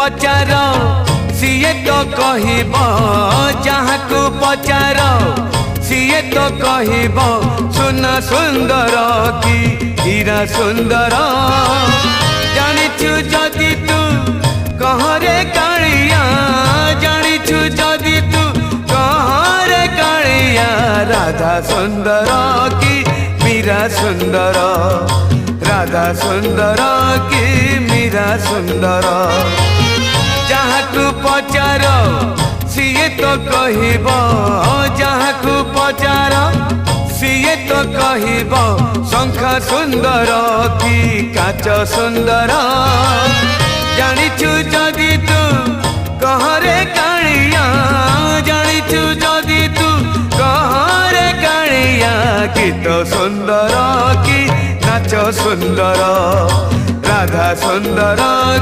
पचार CA तो कहब जहाँ को पचार सीए तो कहब सुना सुंदर कि हीरा सुंदर जानिछु जदि तू कहरे कालिया जानिछु जदि तू कहरे कालिया राधा सुंदर कि मीरा सुंदर राधा सुंदर कि मीरा सुंदर जहाँ को पचार सीए तो कहब जहाँ को पचार सीए तो कहब शंखा सुंदर कि काच सुंदर जानिछु जदि तू कहरे कालिया जानिछु जदि तू कहरे कालिया गीत सुंदर कि नाच सुंदर राधा सुंदर।